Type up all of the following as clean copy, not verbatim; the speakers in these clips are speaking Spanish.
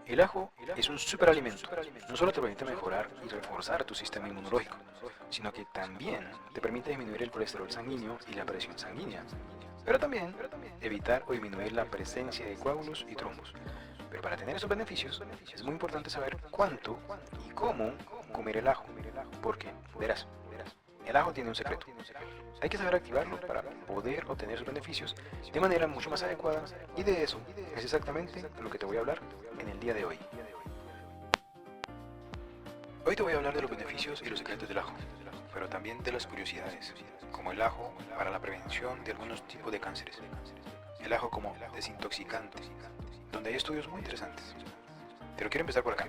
El ajo es un superalimento. No solo te permite mejorar y reforzar tu sistema inmunológico, sino que también te permite disminuir el colesterol sanguíneo y la presión sanguínea, pero también evitar o disminuir la presencia de coágulos y trombos. Pero para tener esos beneficios es muy importante saber cuánto y cómo comer el ajo, porque verás, el ajo tiene un secreto. Hay que saber activarlo para poder obtener sus beneficios de manera mucho más adecuada, y de eso es exactamente lo que te voy a hablar en el día de hoy. Hoy te voy a hablar de los beneficios y los secretos del ajo, pero también de las curiosidades, como el ajo para la prevención de algunos tipos de cánceres, el ajo como desintoxicante, donde hay estudios muy interesantes. Pero quiero empezar por acá.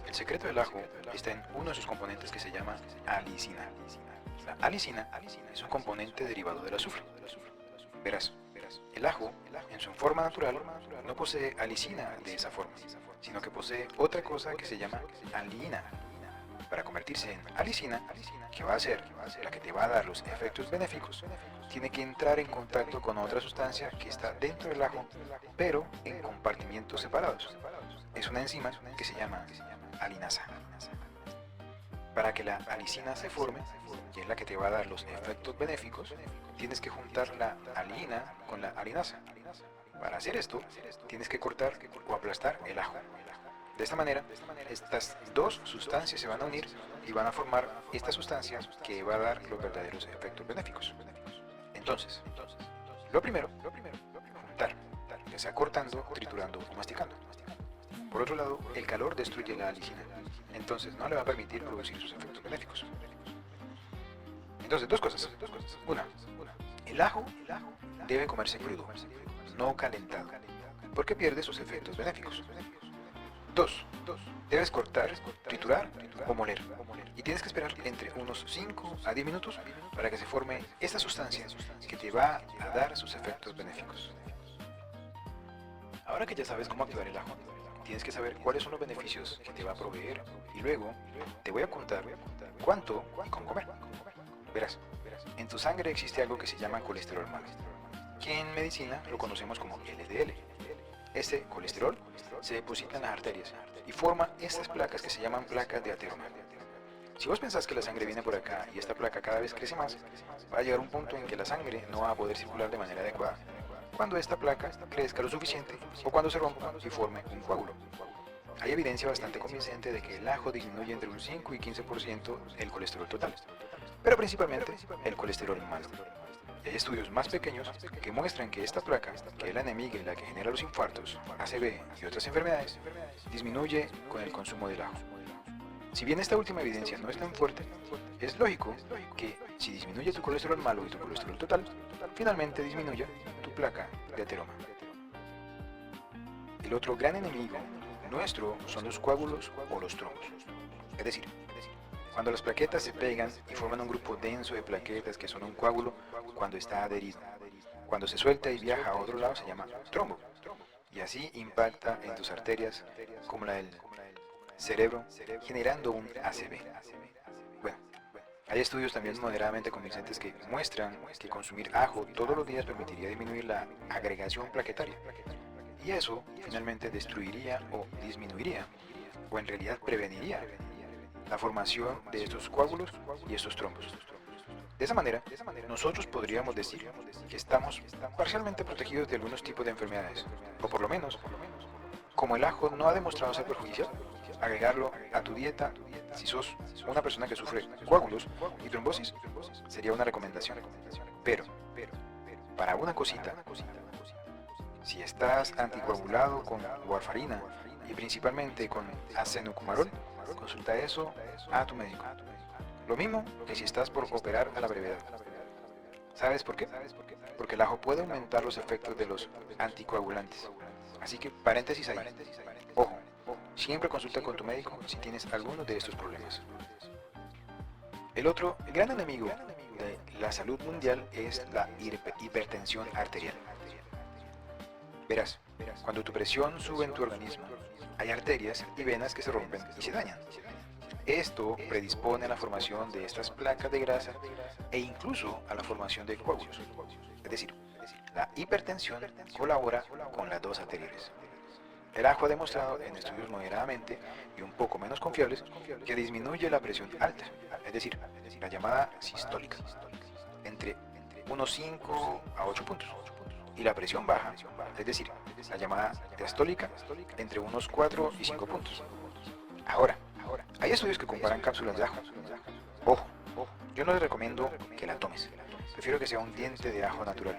El secreto del ajo está en uno de sus componentes que se llama alicina. La alicina es un componente derivado del azufre. Verás, el ajo, en su forma natural, no posee alicina de esa forma, sino que posee otra cosa que se llama alina. Para convertirse en alicina, que va a ser la que te va a dar los efectos benéficos, tiene que entrar en contacto con otra sustancia que está dentro del ajo, pero en compartimientos separados. Es una enzima que se llama alinasa. Para que la alicina se forme, que es la que te va a dar los efectos benéficos, tienes que juntar la alina con la alinasa. Para hacer esto, tienes que cortar o aplastar el ajo. De esta manera, estas dos sustancias se van a unir y van a formar esta sustancia que va a dar los verdaderos efectos benéficos. Entonces, lo primero, juntar, ya sea cortando, triturando o masticando. Por otro lado, el calor destruye la alicina, entonces no le va a permitir producir sus efectos benéficos. Entonces, dos cosas. Una, el ajo debe comerse crudo, no calentado, porque pierde sus efectos benéficos. Dos, debes cortar, triturar o moler, y tienes que esperar entre unos 5 a 10 minutos para que se forme esta sustancia que te va a dar sus efectos benéficos. Ahora que ya sabes cómo activar el ajo, tienes que saber cuáles son los beneficios que te va a proveer, y luego te voy a contar cuánto y cómo comer. Verás, en tu sangre existe algo que se llama colesterol malo, que en medicina lo conocemos como LDL. Este colesterol se deposita en las arterias y forma estas placas que se llaman placas de ateroma. Si vos pensás que la sangre viene por acá y esta placa cada vez crece más, va a llegar un punto en que la sangre no va a poder circular de manera adecuada, cuando esta placa crezca lo suficiente o cuando se rompa y forme un coágulo. Hay evidencia bastante convincente de que el ajo disminuye entre un 5 y 15% el colesterol total, pero principalmente el colesterol malo. Hay estudios más pequeños que muestran que esta placa, que es la enemiga y la que genera los infartos, ACV y otras enfermedades, disminuye con el consumo del ajo. Si bien esta última evidencia no es tan fuerte, es lógico que si disminuye tu colesterol malo y tu colesterol total, finalmente disminuya tu placa de ateroma. El otro gran enemigo nuestro son los coágulos o los trombos. Es decir, cuando las plaquetas se pegan y forman un grupo denso de plaquetas que son un coágulo cuando está adherido. Cuando se suelta y viaja a otro lado se llama trombo, y así impacta en tus arterias como la del cerebro, generando un ACV. Bueno, hay estudios también moderadamente convincentes que muestran que consumir ajo todos los días permitiría disminuir la agregación plaquetaria, y eso finalmente destruiría o disminuiría, o en realidad preveniría la formación de estos coágulos y estos trombos. De esa manera, nosotros podríamos decir que estamos parcialmente protegidos de algunos tipos de enfermedades, o por lo menos, como el ajo no ha demostrado ser perjudicial, agregarlo a tu dieta si sos una persona que sufre coágulos y trombosis sería una recomendación. Pero, para una cosita, si estás anticoagulado con warfarina y principalmente con acenocumarol, consulta eso a tu médico. Lo mismo que si estás por operar a la brevedad. ¿Sabes por qué? Porque el ajo puede aumentar los efectos de los anticoagulantes. Así que paréntesis ahí. Ojo, siempre consulta con tu médico si tienes alguno de estos problemas. El otro gran enemigo de la salud mundial es la hipertensión arterial. Verás, cuando tu presión sube en tu organismo, hay arterias y venas que se rompen y se dañan. Esto predispone a la formación de estas placas de grasa e incluso a la formación de coágulos. Es decir, la hipertensión colabora con las dos anteriores. El ajo ha demostrado en estudios moderadamente y un poco menos confiables que disminuye la presión alta, es decir, la llamada sistólica, entre unos 5 a 8 puntos, y la presión baja, es decir, la llamada diastólica, entre unos 4 y 5 puntos. Ahora, hay estudios que comparan cápsulas de ajo. Ojo, yo no les recomiendo que la tomes, prefiero que sea un diente de ajo natural,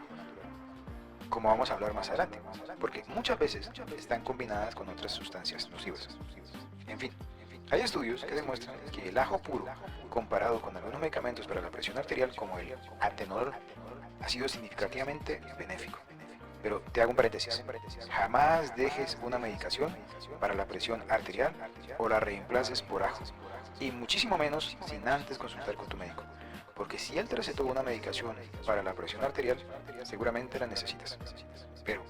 como vamos a hablar más adelante, porque muchas veces están combinadas con otras sustancias nocivas. En fin, hay estudios que demuestran que el ajo puro, comparado con algunos medicamentos para la presión arterial como el atenolol, ha sido significativamente benéfico. Pero te hago un paréntesis, jamás dejes una medicación para la presión arterial o la reemplaces por ajo, y muchísimo menos sin antes consultar con tu médico, porque si él te recetó una medicación para la presión arterial, seguramente la necesitas. Pero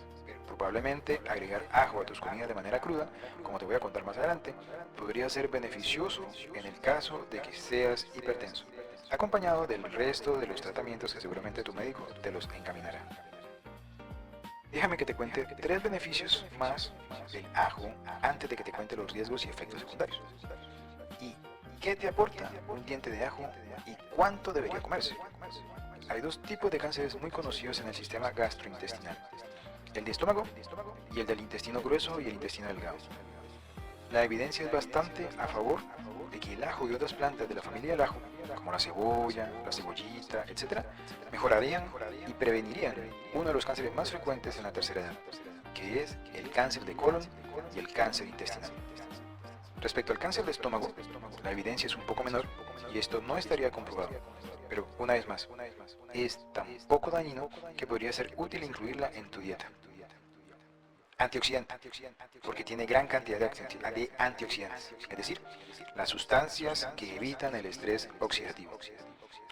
probablemente agregar ajo a tus comidas de manera cruda, como te voy a contar más adelante, podría ser beneficioso en el caso de que seas hipertenso, acompañado del resto de los tratamientos que seguramente tu médico te los encaminará. Déjame que te cuente 3 beneficios más del ajo antes de que te cuente los riesgos y efectos secundarios. ¿Y qué te aporta un diente de ajo y cuánto debería comerse? Hay 2 tipos de cánceres muy conocidos en el sistema gastrointestinal: el de estómago y el del intestino grueso y el intestino delgado. La evidencia es bastante a favor de que el ajo y otras plantas de la familia del ajo, como la cebolla, la cebollita, etc., mejorarían y prevenirían uno de los cánceres más frecuentes en la tercera edad, que es el cáncer de colon y el cáncer intestinal. Respecto al cáncer de estómago, la evidencia es un poco menor y esto no estaría comprobado, pero una vez más, es tan poco dañino que podría ser útil incluirla en tu dieta. Antioxidante, porque tiene gran cantidad de antioxidantes, es decir, las sustancias que evitan el estrés oxidativo.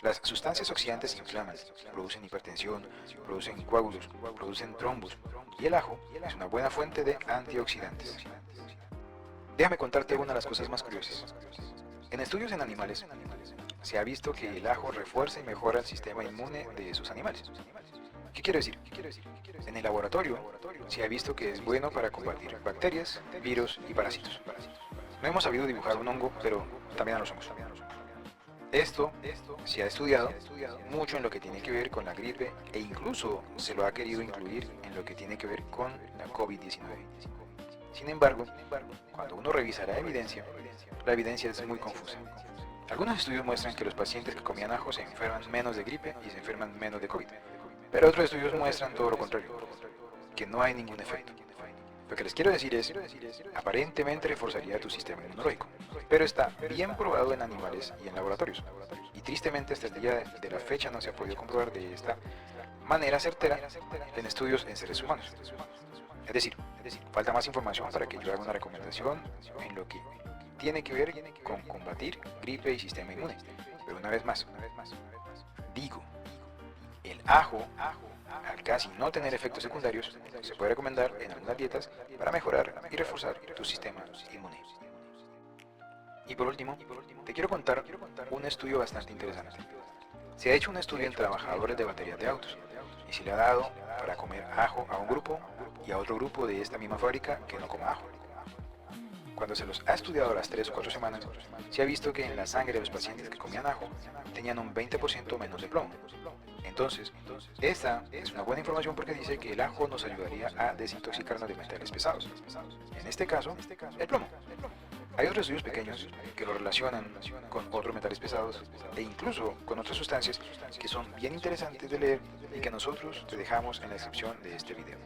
Las sustancias oxidantes inflaman, producen hipertensión, producen coágulos, producen trombos, y el ajo es una buena fuente de antioxidantes. Déjame contarte una de las cosas más curiosas. En estudios en animales, se ha visto que el ajo refuerza y mejora el sistema inmune de esos animales. ¿Qué quiero decir? En el laboratorio se ha visto que es bueno para combatir bacterias, virus y parásitos. No hemos sabido dibujar un hongo, pero también a los hongos. Esto se ha estudiado mucho en lo que tiene que ver con la gripe e incluso se lo ha querido incluir en lo que tiene que ver con la COVID-19. Sin embargo, cuando uno revisa la evidencia es muy confusa. Algunos estudios muestran que los pacientes que comían ajo se enferman menos de gripe y se enferman menos de COVID. Pero otros estudios muestran todo lo contrario, que no hay ningún efecto. Lo que les quiero decir es, aparentemente reforzaría tu sistema inmunológico, pero está bien probado en animales y en laboratorios. Y tristemente hasta el día de la fecha no se ha podido comprobar de esta manera certera en estudios en seres humanos. Es decir, falta más información para que yo haga una recomendación en lo que tiene que ver con combatir gripe y sistema inmune. Pero una vez más, digo, el ajo, al casi no tener efectos secundarios, se puede recomendar en algunas dietas para mejorar y reforzar tu sistema inmune. Y por último, te quiero contar un estudio bastante interesante. Se ha hecho un estudio en trabajadores de baterías de autos y se le ha dado para comer ajo a un grupo y a otro grupo de esta misma fábrica que no coma ajo. Cuando se los ha estudiado a las 3 o 4 semanas, se ha visto que en la sangre de los pacientes que comían ajo tenían un 20% menos de plomo. Entonces, esta es una buena información porque dice que el ajo nos ayudaría a desintoxicarnos de metales pesados. En este caso, el plomo. Hay otros estudios pequeños que lo relacionan con otros metales pesados e incluso con otras sustancias que son bien interesantes de leer y que nosotros te dejamos en la descripción de este video.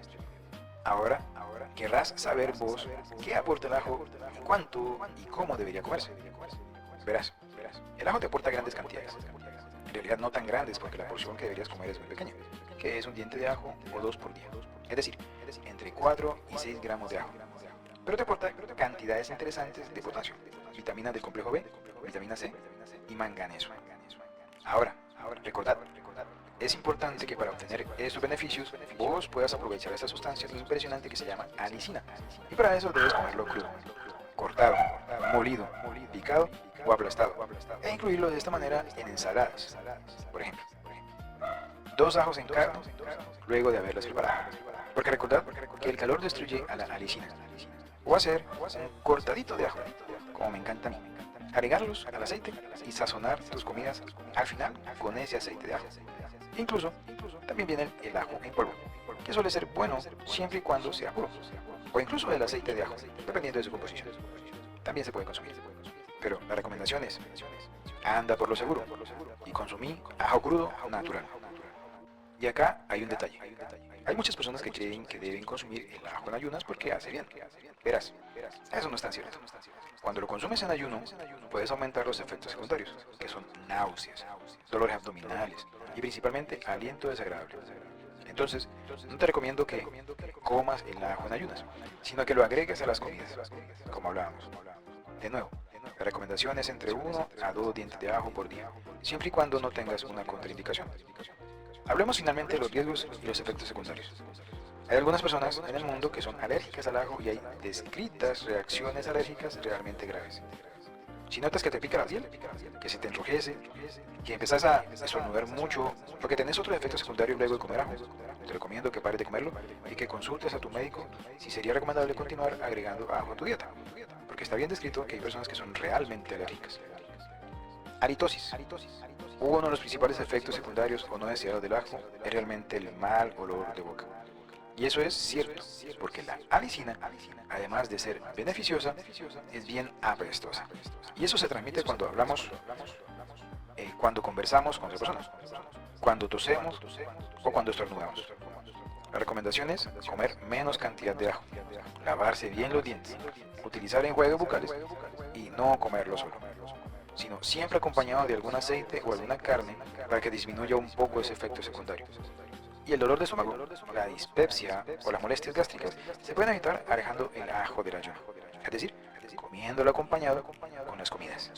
Ahora, querrás saber vos qué aporta el ajo, cuánto y cómo debería comerse. Verás, el ajo te aporta grandes cantidades. En realidad no tan grandes porque la porción que deberías comer es muy pequeña, que es un diente de ajo o 2 por día. Es decir, entre 4 y 6 gramos de ajo. Pero te aporta cantidades interesantes de potasio, vitaminas del complejo B, vitamina C y manganeso. Ahora, recordad, es importante que para obtener estos beneficios vos puedas aprovechar esta sustancia impresionante que se llama alicina. Y para eso debes comerlo crudo, cortado, molido, picado o aplastado, e incluirlo de esta manera en ensaladas. Por ejemplo, 2 ajos en carne luego de haberlas preparado. Porque recordad que el calor destruye a la alicina o hacer un cortadito de ajo, como me encanta a mí. Agregarlos al aceite y sazonar tus comidas al final con ese aceite de ajo. Incluso también viene el ajo en polvo, que suele ser bueno siempre y cuando sea puro, o incluso el aceite de ajo, dependiendo de su composición. También se puede consumir. Pero la recomendación es, anda por lo seguro y consumí ajo crudo natural. Y acá hay un detalle. Hay muchas personas que creen que deben consumir el ajo en ayunas porque hace bien. Verás, eso no es tan cierto. Cuando lo consumes en ayuno, puedes aumentar los efectos secundarios, que son náuseas, dolores abdominales y principalmente aliento desagradable. Entonces, no te recomiendo que comas el ajo en ayunas, sino que lo agregues a las comidas, como hablábamos. De nuevo, la recomendación es entre 1 a 2 dientes de ajo por día, siempre y cuando no tengas una contraindicación. Hablemos finalmente de los riesgos y los efectos secundarios. Hay algunas personas en el mundo que son alérgicas al ajo y hay descritas reacciones alérgicas realmente graves. Si notas que te pica la piel, que se te enrojece, que empezás a estornudar mucho, porque tenés otros efectos secundarios luego de comer ajo, te recomiendo que pares de comerlo y que consultes a tu médico si sería recomendable continuar agregando ajo a tu dieta, porque está bien descrito que hay personas que son realmente alérgicas. Halitosis. Uno de los principales efectos secundarios o no deseados del ajo es realmente el mal olor de boca. Y eso es cierto, porque la alicina, además de ser beneficiosa, es bien apestosa. Y eso se transmite cuando hablamos, cuando conversamos con otras personas, cuando tosemos o cuando estornudamos. La recomendación es comer menos cantidad de ajo, lavarse bien los dientes, utilizar enjuagues bucales y no comerlo solo, sino siempre acompañado de algún aceite o alguna carne para que disminuya un poco ese efecto secundario. Y el dolor de estómago, la dispepsia o las molestias gástricas se pueden evitar alejando el ajo del ayuno, es decir, comiéndolo acompañado con las comidas.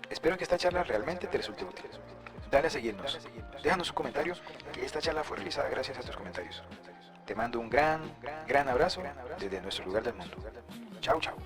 Espero que esta charla realmente te resulte útil. Dale a seguirnos, déjanos un comentario, que esta charla fue realizada gracias a tus comentarios. Te mando un gran abrazo desde nuestro lugar del mundo. Chao, chao.